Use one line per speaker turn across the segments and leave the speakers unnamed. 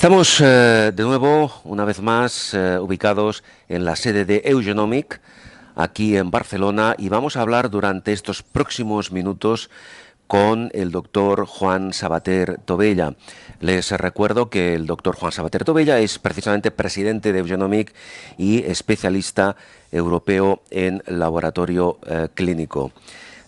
Estamos de nuevo, una vez más, ubicados en la sede de Eugenomic, aquí en Barcelona, y vamos a hablar durante estos próximos minutos con el doctor Juan Sabater Tobella. Les recuerdo que el doctor Juan Sabater Tobella es precisamente presidente de Eugenomic y especialista europeo en laboratorio clínico.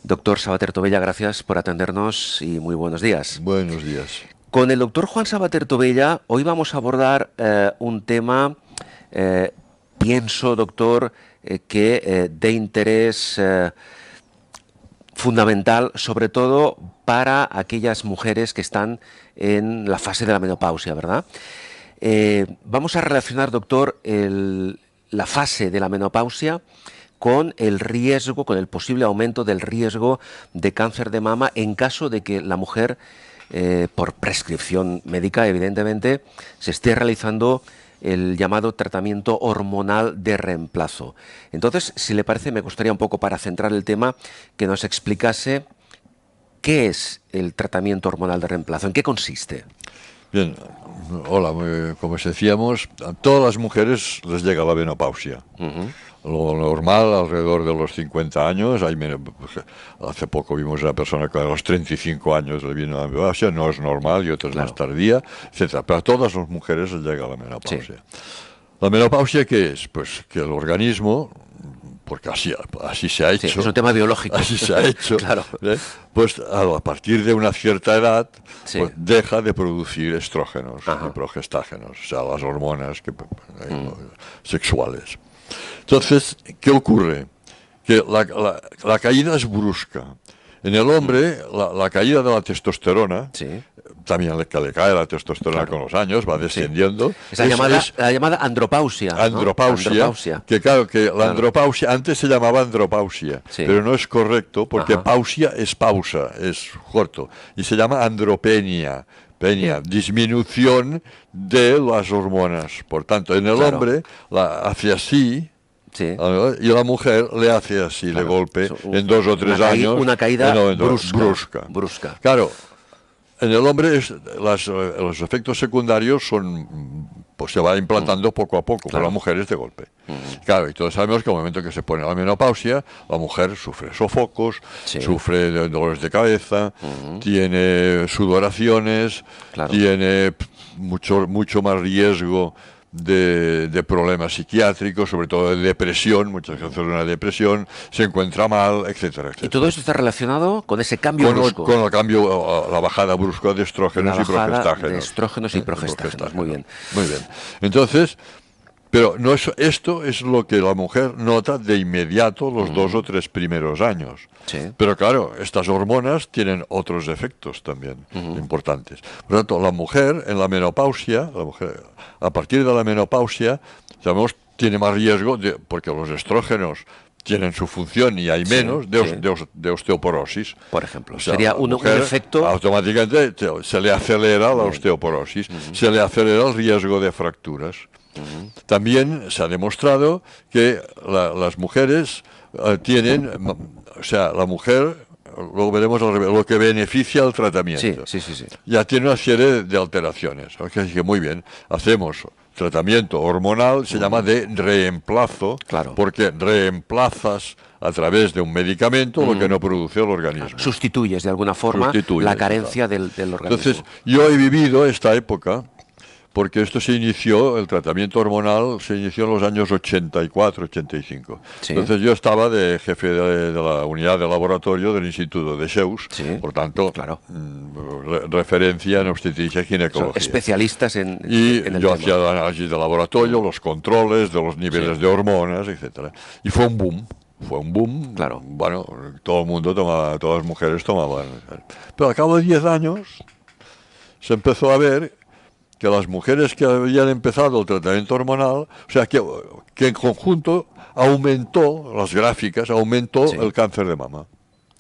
Doctor Sabater Tobella, gracias por atendernos y muy buenos días.
Buenos días.
Con el doctor Juan Sabater Tobella, hoy vamos a abordar un tema, pienso, doctor, que de interés fundamental, sobre todo para aquellas mujeres que están en la fase de la menopausia, ¿verdad? Vamos a relacionar, doctor, la fase de la menopausia con el riesgo, con el posible aumento del riesgo de cáncer de mama en caso de que la mujer, por prescripción médica, evidentemente, se esté realizando el llamado tratamiento hormonal de reemplazo. Entonces, si le parece, me gustaría un poco, para centrar el tema, que nos explicase qué es el tratamiento hormonal de reemplazo, en qué consiste.
Bien, hola, como decíamos, a todas las mujeres les llega la menopausia. Lo normal, alrededor de los 50 años, hace poco vimos a una persona que a los 35 años le vino la menopausia, no es normal, y otras más tardía, etcétera. Pero a todas las mujeres les llega la menopausia. Sí. ¿La menopausia qué es? Pues que el organismo, porque así se ha hecho.
Sí, es un tema biológico.
Así se ha hecho.
Claro.
Pues a partir de una cierta edad, pues deja de producir estrógenos y progestágenos, o sea, las hormonas sexuales. Entonces, ¿qué ocurre? Que la caída es brusca. En el hombre, la caída de la testosterona, también le cae la testosterona con los años, va descendiendo.
La llamada andropausia.
Andropausia. Que claro, que la andropausia, antes se llamaba andropausia, pero no es correcto, porque pausia es pausa, es corto. Y se llama andropenia. Disminución de las hormonas. Por tanto, en el hombre hace así. Y la mujer le hace así de golpe, en 2 o 3 años.
Una caída brusca.
Claro, en el hombre los efectos secundarios pues se va implantando poco a poco, pero la mujer es de golpe. Claro, y todos sabemos que al momento que se pone la menopausia, la mujer sufre sofocos, sufre dolores de cabeza, tiene sudoraciones, tiene mucho más riesgo de problemas psiquiátricos, sobre todo de depresión, muchas veces una depresión, se encuentra mal, etcétera, etcétera.
¿Y todo esto está relacionado con ese cambio brusco?
Con el cambio, la bajada brusca de estrógenos y progestágenos.
De estrógenos y progestágenos, muy bien.
Muy bien. Entonces, pero no esto es lo que la mujer nota de inmediato los 2 o 3 primeros años. Pero claro, estas hormonas tienen otros efectos también importantes. Por lo tanto, la mujer en la menopausia, a partir de la menopausia, sabemos, tiene más riesgo, porque los estrógenos tienen su función y hay menos de osteoporosis.
Por ejemplo,
o sea,
sería un efecto.
Automáticamente se le acelera la osteoporosis, se le acelera el riesgo de fracturas. También se ha demostrado que las mujeres tienen, o sea, la mujer, luego veremos lo que beneficia el tratamiento. Ya tiene una serie de alteraciones. Así que muy bien, hacemos tratamiento hormonal, se llama de reemplazo, porque reemplazas a través de un medicamento lo que no produce el organismo.
Sustituyes de alguna forma la carencia del organismo.
Entonces, yo he vivido esta época, porque esto se inició, el tratamiento hormonal se inició en los años 84, 85. Entonces yo estaba de jefe de la unidad de laboratorio del Instituto de Sceaux, por tanto, referencia en obstetricia y ginecología.
Especialistas en el
yo
tema.
hacía el análisis de laboratorio, los controles de los niveles de hormonas, etcétera. Y fue un boom. Bueno, todo el mundo tomaba, todas las mujeres tomaban. Pero al cabo de 10 años se empezó a ver que las mujeres que habían empezado el tratamiento hormonal, o sea, que en conjunto aumentó, las gráficas, aumentó el cáncer de mama.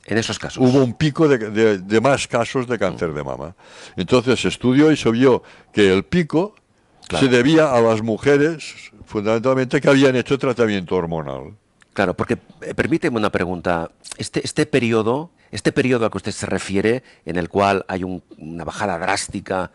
En esos casos.
Hubo un pico de más casos de cáncer de mama. Entonces se estudió y se vio que el pico se debía a las mujeres, fundamentalmente, que habían hecho tratamiento hormonal.
Claro, porque, permíteme una pregunta, este periodo al que usted se refiere, en el cual hay una bajada drástica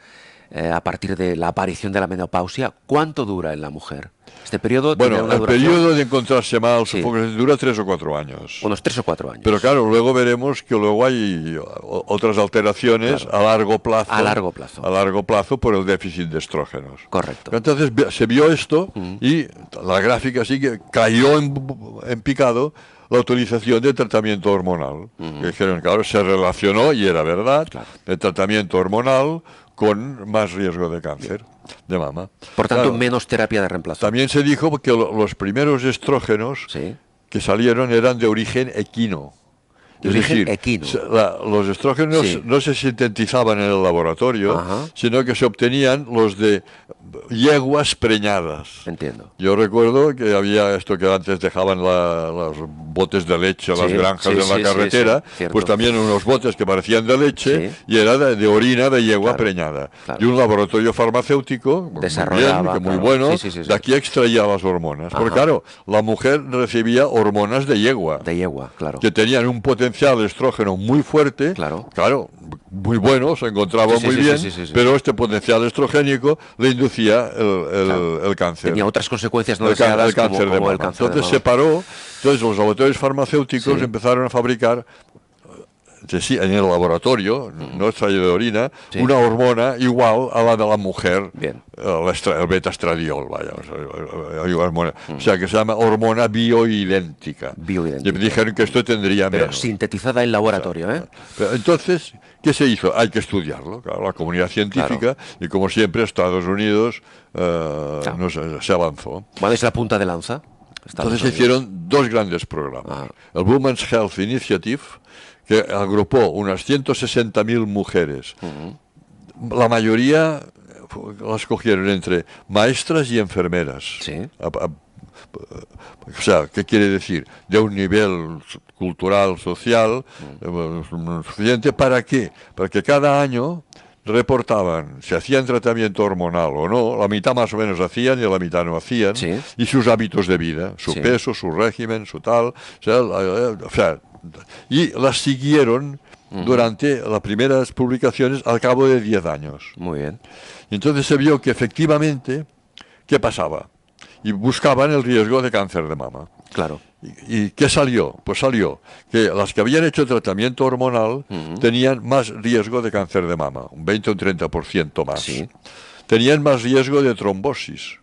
a partir de la aparición de la menopausia, ¿cuánto dura en la mujer? Este periodo tiene
Bueno,
una
el
duración,
periodo de encontrarse mal
sí,
supongo que dura 3 o 4 años.
unos 3 o 4 años.
Pero claro, luego veremos que luego hay otras alteraciones
Claro.
a largo plazo.
A largo plazo.
A largo plazo por el déficit de estrógenos.
Correcto.
Entonces se vio esto y la gráfica sí que cayó en picado la utilización de tratamiento hormonal. Que dijeron, claro, se relacionó, y era verdad,
Claro.
el tratamiento hormonal con más riesgo de cáncer de mama.
Por tanto,
Claro,
menos terapia de reemplazo.
también se dijo que los primeros estrógenos
Sí.
que salieron eran de origen equino.
De
Es
origen
decir,
equino.
los estrógenos
Sí.
no se sintetizaban en el laboratorio,
Ajá.
sino que se obtenían los de yeguas preñadas.
Entiendo.
Yo recuerdo que había esto que antes dejaban los botes de leche a las
Sí,
granjas
sí,
en
sí,
la
sí,
carretera,
sí, cierto.
pues también unos botes que parecían de leche
Sí.
y era de orina de yegua
Claro,
preñada.
claro.
Y un laboratorio farmacéutico, muy
Desarrollaba,
bien, que muy
claro.
bueno,
Sí, sí, sí, sí.
de aquí extraía las hormonas. Porque
Ajá.
claro, la mujer recibía hormonas de yegua
De yegua, claro.
que tenían un potencial de estrógeno muy fuerte,
Claro.
muy bueno, se encontraba
Sí, sí,
muy
sí,
bien,
sí, sí, sí.
pero este potencial estrogénico le inducía el cáncer.
Tenía otras consecuencias no
El
deseadas
cáncer
como
de
el
mama.
cáncer de
Entonces
mama.
se paró, entonces los laboratorios farmacéuticos
Sí.
empezaron a fabricar en el laboratorio, no extraído de orina,
Sí.
una hormona igual a la de la mujer,
Bien.
el beta-estradiol, vaya, o sea, que se llama hormona bioidéntica.
Bioidéntica.
Y dijeron que esto tendría
Pero
menos.
sintetizada en laboratorio, ¿eh?
Pero entonces, ¿qué se hizo? Hay que estudiarlo, claro, la comunidad científica, y como siempre Estados Unidos se avanzó.
Bueno, es la punta de lanza. Estados
Entonces se
Unidos.
hicieron dos grandes programas. El Women's Health Initiative, que agrupó unas 160.000 mujeres. La mayoría las cogieron entre maestras y enfermeras.
Sí.
O sea, ¿qué quiere decir? De un nivel cultural, social, suficiente. ¿Para qué? Para que cada año reportaban si hacían tratamiento hormonal o no, la mitad más o menos hacían y la mitad no hacían,
Sí.
y sus hábitos de vida, su
Sí.
peso, su régimen, su tal, o sea, y las siguieron durante las primeras publicaciones al cabo de 10 años.
Muy bien.
Y entonces se vio que efectivamente, ¿qué pasaba? Y buscaban el riesgo de cáncer de mama.
Claro.
¿Y qué salió? Pues salió que las que habían hecho tratamiento hormonal tenían más riesgo de cáncer de mama, un 20 o un 30% más.
Sí.
Tenían más riesgo de trombosis.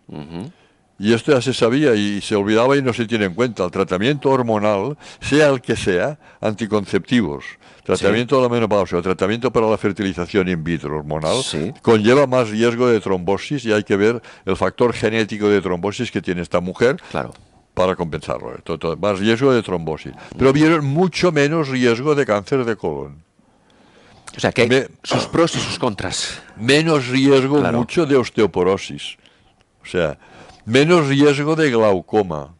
Y esto ya se sabía y se olvidaba y no se tiene en cuenta. El tratamiento hormonal, sea el que sea, anticonceptivos, tratamiento de la menopausia, tratamiento para la fertilización in vitro hormonal,
Sí.
conlleva más riesgo de trombosis y hay que ver el factor genético de trombosis que tiene esta mujer
Claro.
para compensarlo. Más riesgo de trombosis. Pero vieron mucho menos riesgo de cáncer de colon.
O sea, que hay
Me-
sus pros y sus contras.
Menos riesgo
Claro.
mucho de osteoporosis. O sea, menos riesgo de glaucoma.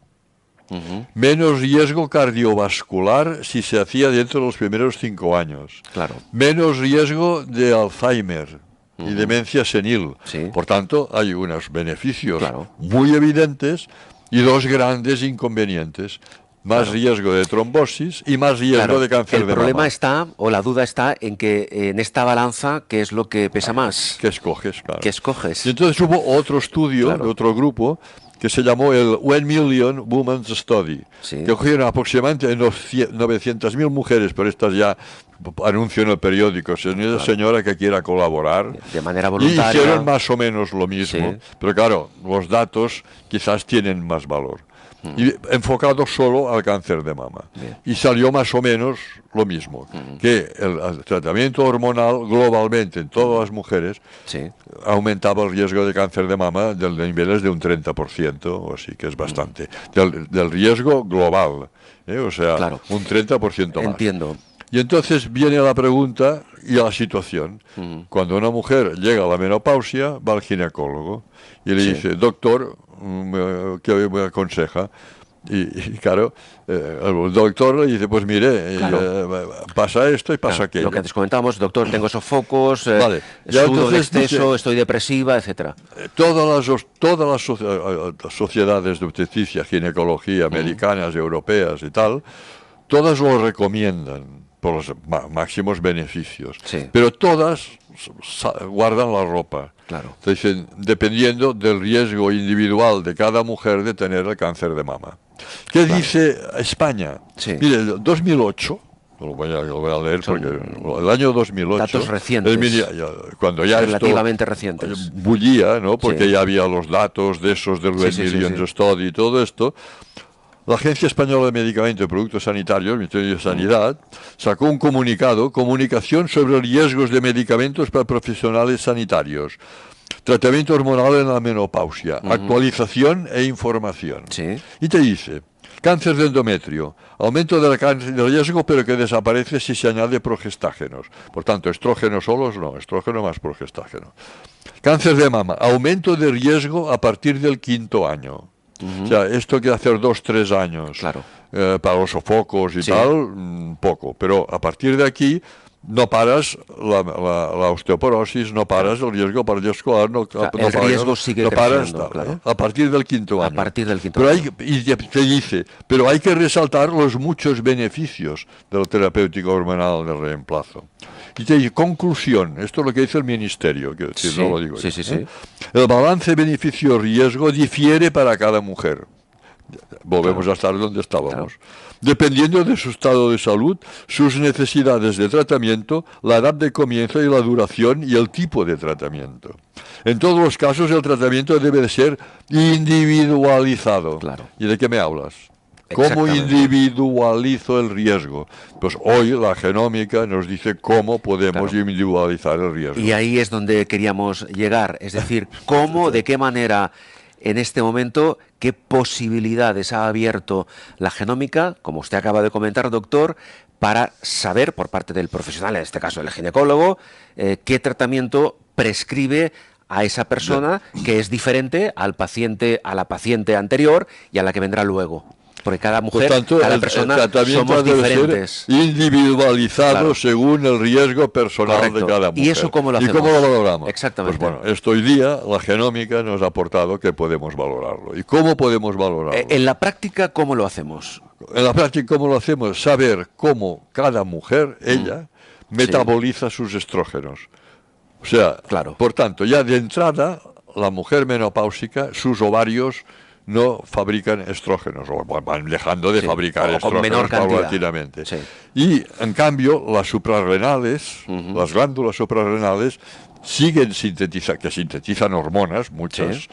Menos riesgo cardiovascular si se hacía dentro de los primeros 5 años.
Claro.
Menos riesgo de Alzheimer y demencia senil.
Sí.
Por tanto, hay unos beneficios
Claro.
muy evidentes y dos grandes inconvenientes. Más riesgo de trombosis y más riesgo
Claro,
de cáncer
el
de
problema
mama.
está, o la duda está, en que en esta balanza, ¿qué es lo que pesa más?
¿Qué escoges? Claro.
¿Qué escoges?
Y entonces hubo otro estudio
Claro.
de otro grupo que se llamó el 1 Million Women's Study,
Sí.
que cogieron aproximadamente 900.000 mujeres, pero estas ya anuncio en el periódico, señora que quiera colaborar.
De manera
Y
voluntaria.
hicieron más o menos lo mismo,
Sí.
pero claro, los datos quizás tienen más valor. Y enfocado solo al cáncer de mama.
Bien.
Y salió más o menos lo mismo, que el tratamiento hormonal globalmente en todas las mujeres
Sí.
aumentaba el riesgo de cáncer de mama de niveles de un 30%, o así que es bastante. Del riesgo global, o sea,
Claro.
un 30% más.
Entiendo.
Y entonces viene la pregunta y la situación. Cuando una mujer llega a la menopausia, va al ginecólogo y le
Sí.
dice, doctor, ¿qué me aconseja? Y claro, el doctor le dice, pues mire, pasa esto y pasa
Claro,
aquello.
lo que antes comentábamos, doctor, tengo sofocos,
Vale. Ya
sudo de
entonces
exceso,
dice-
estoy depresiva, etcétera.
Todas las sociedades de obstetricia, ginecología, americanas, europeas y tal, todas lo recomiendan. por los máximos beneficios.
Sí.
Pero todas guardan la ropa.
Claro.
Entonces, dependiendo del riesgo individual de cada mujer de tener el cáncer de mama. ¿Qué dice España?
Sí.
Mire, 2008, lo voy a leer porque el año 2008...
Datos recientes.
Cuando ya
relativamente
esto
recientes.
bullía, ¿no? Porque
Sí.
ya había los datos de esos del Red Millions Study y todo esto. La Agencia Española de Medicamentos y Productos Sanitarios, el Ministerio de Sanidad, sacó un comunicado, comunicación sobre riesgos de medicamentos para profesionales sanitarios, tratamiento hormonal en la menopausia, actualización e información.
Sí.
Y te dice, cáncer de endometrio, aumento del riesgo pero que desaparece si se añade progestágenos. Por tanto, estrógenos solos no, estrógeno más progestágeno. Cáncer de mama, aumento de riesgo a partir del 5º año. O sea, esto que hacer 2-3 años
Claro.
para los sofocos y tal, poco. Pero a partir de aquí no paras la osteoporosis, no paras el riesgo cardiovascular,
el riesgo sigue
no paras
creciendo, claro.
a partir del 5º año.
A partir del 5º
pero
año.
y te dice, pero hay que resaltar los muchos beneficios del terapéutico hormonal de reemplazo. Y te dice, conclusión, esto es lo que dice el Ministerio, quiero decir,
Sí,
no lo digo
sí,
yo,
sí.
El balance beneficio-riesgo difiere para cada mujer. Volvemos a estar donde estábamos. Dependiendo de su estado de salud, sus necesidades de tratamiento, la edad de comienzo y la duración y el tipo de tratamiento. En todos los casos, el tratamiento debe de ser individualizado.
Claro.
¿Y de qué me hablas? ¿Cómo
Exactamente.
individualizo el riesgo? Pues hoy la genómica nos dice cómo podemos individualizar el riesgo.
Y ahí es donde queríamos llegar, es decir, cómo, de qué manera en este momento, qué posibilidades ha abierto la genómica, como usted acaba de comentar, doctor, para saber por parte del profesional, en este caso el ginecólogo, qué tratamiento prescribe a esa persona que es diferente al paciente, a la paciente anterior y a la que vendrá luego. Porque cada mujer,
Por tanto,
cada persona somos
debe
diferentes.
ser individualizado
Claro.
según el riesgo personal
Correcto.
de cada mujer.
¿Y eso cómo lo
¿Y
hacemos?
cómo lo valoramos?
Exactamente.
Pues bueno, esto hoy día la genómica nos ha aportado que podemos valorarlo. ¿Y cómo podemos valorarlo?
En la práctica, ¿cómo lo hacemos?
En la práctica, ¿cómo lo hacemos? Saber cómo cada mujer, ella, metaboliza sus estrógenos. O sea,
Claro.
por tanto, ya de entrada, la mujer menopáusica, sus ovarios no fabrican estrógenos, o van dejando de fabricar
o con
estrógenos
menor cantidad.
paulatinamente.
Sí.
Y, en cambio, las suprarrenales, las glándulas suprarrenales, siguen que sintetizan hormonas, muchas,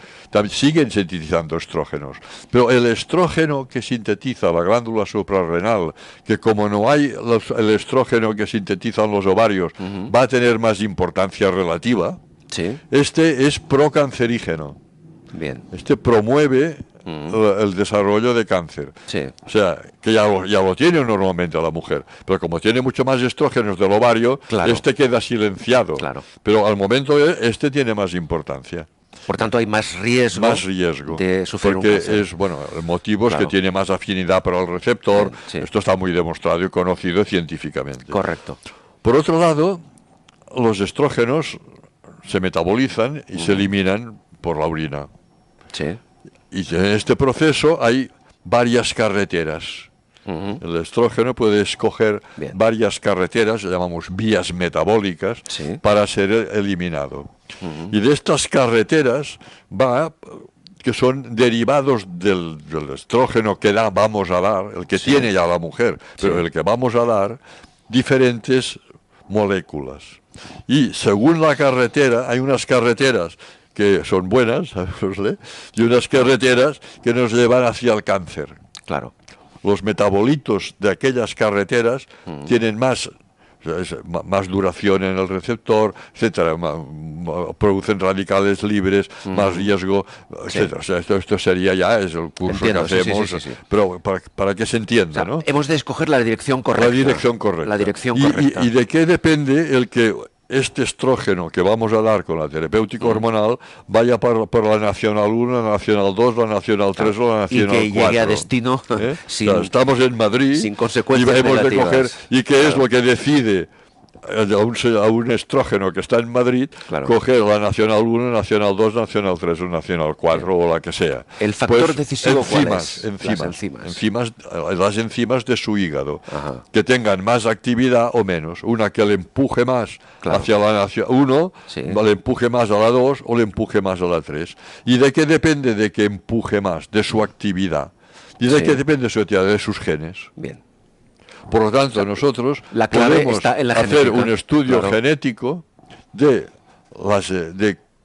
siguen sintetizando estrógenos. Pero el estrógeno que sintetiza la glándula suprarrenal, que como no hay el estrógeno que sintetizan los ovarios, va a tener más importancia relativa,
Sí.
este es procancerígeno.
Bien.
Este promueve el desarrollo de cáncer.
Sí.
O sea, que ya lo tiene normalmente la mujer, pero como tiene mucho más estrógenos del ovario,
Claro.
este queda silenciado.
Claro.
Pero al momento este tiene más importancia.
Por tanto, hay más riesgo, de sufrir
porque
un cáncer.
es, bueno, el motivo es
Claro.
que tiene más afinidad para el receptor.
Sí.
Esto está muy demostrado y conocido científicamente.
Correcto.
Por otro lado, los estrógenos se metabolizan y se eliminan por la orina.
Sí.
Y en este proceso hay varias carreteras. El estrógeno puede escoger
Bien.
varias carreteras, llamamos vías metabólicas,
Sí.
para ser eliminado. Y de estas carreteras que son derivados del estrógeno que vamos a dar, el que tiene ya la mujer, pero el que vamos a dar, diferentes moléculas. Y según la carretera, hay unas carreteras que son buenas, ¿sabémosle? Y unas carreteras que nos llevan hacia el cáncer.
Claro.
Los metabolitos de aquellas carreteras tienen más duración en el receptor, etcétera, producen radicales libres, más riesgo, etcétera. O sea, esto sería ya es el curso
Entiendo,
que hacemos,
sí.
pero para que se entienda,
O sea,
¿no?
hemos de escoger la dirección correcta.
La dirección correcta.
La dirección
¿Y,
correcta.
y de qué depende el que este estrógeno que vamos a dar con la terapéutica hormonal vaya por la Nacional 1, la Nacional 2, la Nacional 3 o la Nacional 4?
Y que llegue a destino
O
sin,
sea, estamos en Madrid
sin consecuencias
y hemos de
negativas.
coger, ¿y qué es lo que decide a un estrógeno que está en Madrid,
Claro.
coge la Nacional 1, Nacional 2, Nacional 3 o Nacional 4 o la que sea.
¿El factor decisivo cuál es?
Enzimas, las enzimas de su hígado,
Ajá.
que tengan más actividad o menos. Una que le empuje más
Claro.
hacia la Nacional 1,
Sí.
le empuje más a la 2 o le empuje más a la 3. ¿Y de qué depende de que empuje más? De su actividad. ¿Y de
Sí.
qué depende de su actividad? De sus genes.
Bien.
Por lo tanto, nosotros
la clave
podemos
está en la
hacer
genética.
un estudio
Claro.
genético de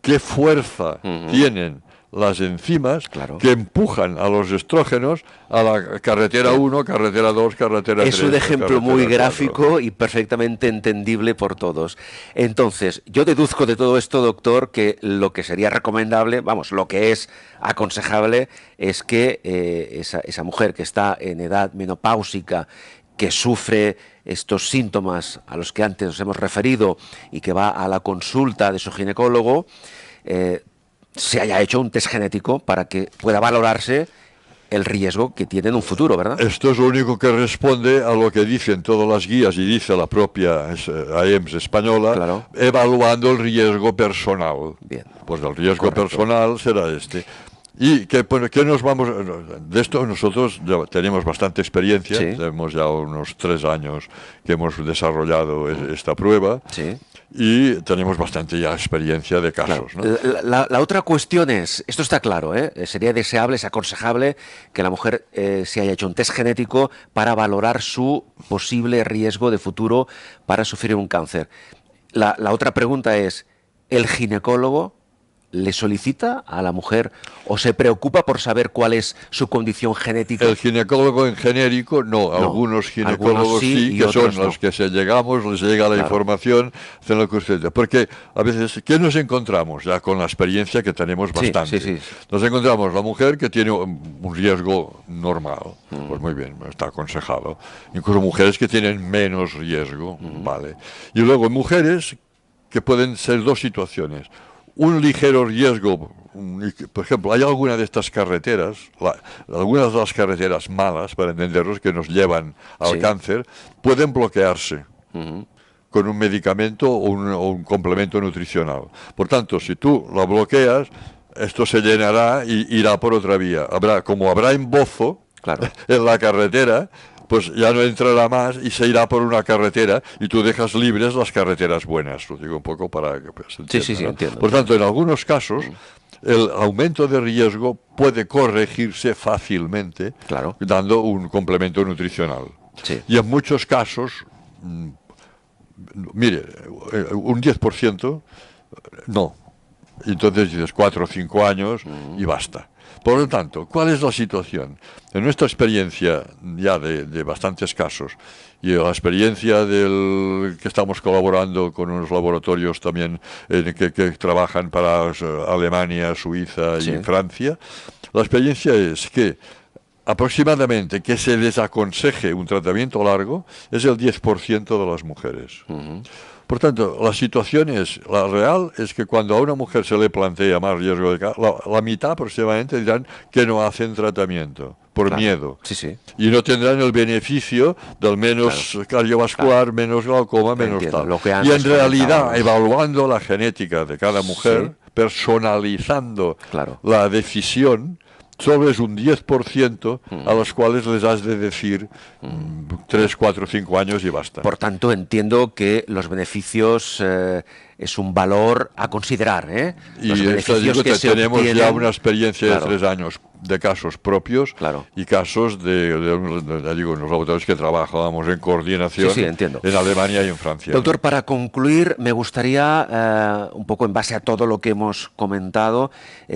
qué fuerza tienen las enzimas
Claro.
que empujan a los estrógenos a la carretera 1, carretera 2, carretera 3.
Es un ejemplo
carretera
muy
4.
gráfico y perfectamente entendible por todos. Entonces, yo deduzco de todo esto, doctor, que lo que sería recomendable, vamos, lo que es aconsejable, es que esa mujer que está en edad menopáusica, que sufre estos síntomas a los que antes nos hemos referido y que va a la consulta de su ginecólogo, se haya hecho un test genético para que pueda valorarse el riesgo que tiene en un futuro, ¿verdad?
Esto es lo único que responde a lo que dicen todas las guías y dice la propia AEMS española,
Claro.
evaluando el riesgo personal.
Bien.
Pues el riesgo
Correcto.
personal será este. Y que nos vamos de esto nosotros ya tenemos bastante experiencia,
Sí.
tenemos ya unos 3 años que hemos desarrollado esta prueba
Sí.
y tenemos bastante ya experiencia de casos, ¿no?
La otra cuestión es, esto está claro, ¿eh? Sería deseable, es aconsejable que la mujer se haya hecho un test genético para valorar su posible riesgo de futuro para sufrir un cáncer. La otra pregunta es, ¿el ginecólogo le solicita a la mujer o se preocupa por saber cuál es su condición genética?
El ginecólogo en genérico, no. Algunos ginecólogos sí, que son
no.
los que les llega la
Claro.
información, hacen lo que usted. Porque a veces, ¿qué nos encontramos? Ya con la experiencia que tenemos bastante.
Sí.
Nos encontramos la mujer que tiene un riesgo normal, pues muy bien, está aconsejado. Incluso mujeres que tienen menos riesgo, vale. Y luego mujeres que pueden ser dos situaciones. Un ligero riesgo, por ejemplo, hay alguna de estas carreteras, algunas de las carreteras malas, para entenderlos, que nos llevan al
Sí.
cáncer, pueden bloquearse con un medicamento o un complemento nutricional. Por tanto, si tú la bloqueas, esto se llenará y irá por otra vía. Como habrá embozo
Claro.
en la carretera, pues ya no entrará más y se irá por una carretera y tú dejas libres las carreteras buenas. Lo digo un poco para que se entienda,
Sí,
¿no?
entiendo.
Por tanto, en algunos casos, el aumento de riesgo puede corregirse fácilmente
Claro.
dando un complemento nutricional.
Sí.
Y en muchos casos, mire, un 10%, no. Entonces dices 4 o 5 años y basta. Por lo tanto, ¿cuál es la situación? En nuestra experiencia ya de bastantes casos y la experiencia del que estamos colaborando con unos laboratorios también que trabajan para Alemania, Suiza
Sí.
y Francia, la experiencia es que aproximadamente que se les aconseje un tratamiento largo es el 10% de las mujeres. Por tanto, la real es que cuando a una mujer se le plantea más riesgo de cáncer, la mitad aproximadamente dirán que no hacen tratamiento por
Claro.
miedo.
Sí.
Y no tendrán el beneficio del menos cardiovascular, menos glaucoma, menos
Entiendo,
tal.
lo que
Y
antes
en realidad,
comentábamos.
evaluando la genética de cada mujer,
Sí.
personalizando
Claro.
la decisión, solo es un 10% a los cuales les has de decir 3, 4, 5 años y basta.
Por tanto, entiendo que los beneficios es un valor a considerar, ¿eh? Los
Y
beneficios que se
tenemos ya
obtienen.
una experiencia
Claro.
de 3 años de casos propios
Claro.
y casos de los laboratorios que trabajábamos en coordinación
Sí, entiendo.
en Alemania y en Francia.
Doctor, para concluir, me gustaría, un poco en base a todo lo que hemos comentado,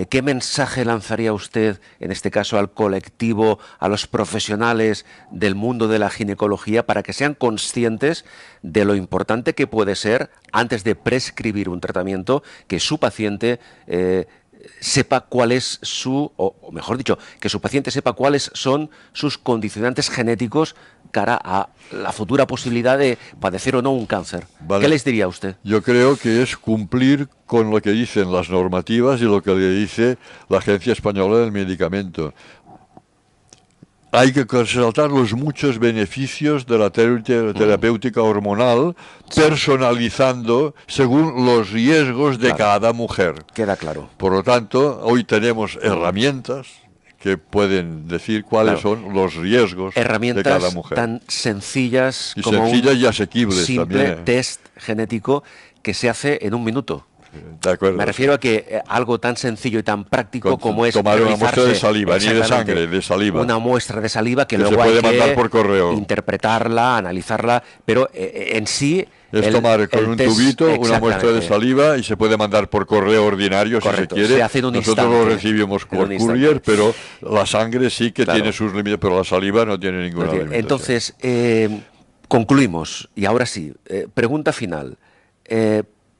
¿qué mensaje lanzaría usted, en este caso al colectivo, a los profesionales del mundo de la ginecología, para que sean conscientes de lo importante que puede ser, antes de prescribir un tratamiento, que su paciente sepa cuál es o mejor dicho, que su paciente sepa cuáles son sus condicionantes genéticos cara a la futura posibilidad de padecer o no un cáncer?
Vale.
¿Qué les diría usted?
Yo creo que es cumplir con lo que dicen las normativas y lo que le dice la Agencia Española del Medicamento. hay que resaltar los muchos beneficios de la terapéutica hormonal, personalizando según los riesgos de cada mujer.
Queda claro.
Por lo tanto, hoy tenemos herramientas que pueden decir cuáles son los riesgos de cada mujer.
Tan sencillas
y
como
sencillas y asequibles
simple
también.
Test genético que se hace en un minuto.
De acuerdo.
Me refiero a que algo tan sencillo y tan práctico como es
tomar una muestra de saliva, ni de sangre, de saliva.
Una muestra de saliva que
se
luego
puede
hay
mandar
que
por correo.
interpretarla, analizarla, pero en sí
es tomar con un tubito una muestra de saliva y se puede mandar por correo ordinario.
Correcto,
si se quiere.
Se hace en un
Nosotros
instante,
lo recibimos por courier, pero la sangre sí que tiene sus límites, pero la saliva no tiene ninguna limitación.
Entonces, concluimos, y ahora sí, pregunta final.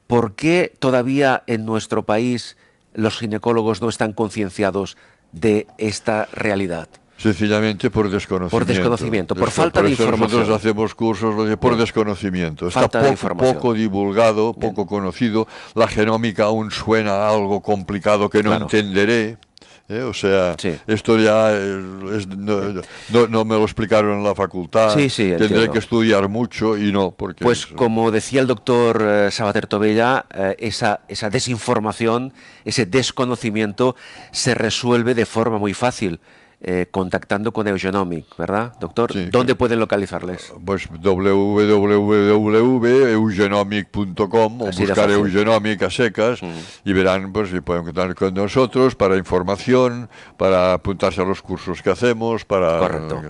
¿Por qué todavía en nuestro país los ginecólogos no están concienciados de esta realidad?
Sencillamente por desconocimiento.
Por desconocimiento, por falta de información.
Nosotros hacemos cursos por desconocimiento. Está poco divulgado, poco conocido. La genómica aún suena a algo complicado que no entenderé. O sea, esto ya no me lo explicaron en la facultad. Tendré que estudiar mucho y no, porque...
Pues como decía el doctor Sabater Tobella, esa desinformación, ese desconocimiento se resuelve de forma muy fácil. Contactando con Eugenomic, ¿verdad, doctor?
Sí,
¿Dónde pueden localizarles?
Pues www.eugenomic.com o buscar Eugenomic a secas y verán, pues si pueden contar con nosotros para información, para apuntarse a los cursos que hacemos, para...
Correcto.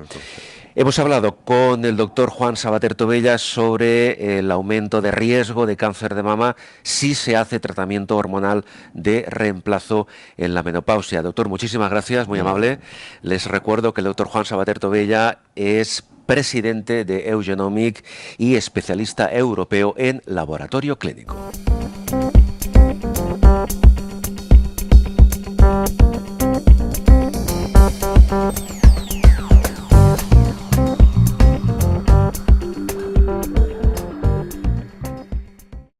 Hemos hablado con el doctor Juan Sabater Tobella sobre el aumento de riesgo de cáncer de mama si se hace tratamiento hormonal de reemplazo en la menopausia. Doctor, muchísimas gracias, muy amable. Les recuerdo que el doctor Juan Sabater Tobella es presidente de Eugenomic y especialista europeo en laboratorio clínico.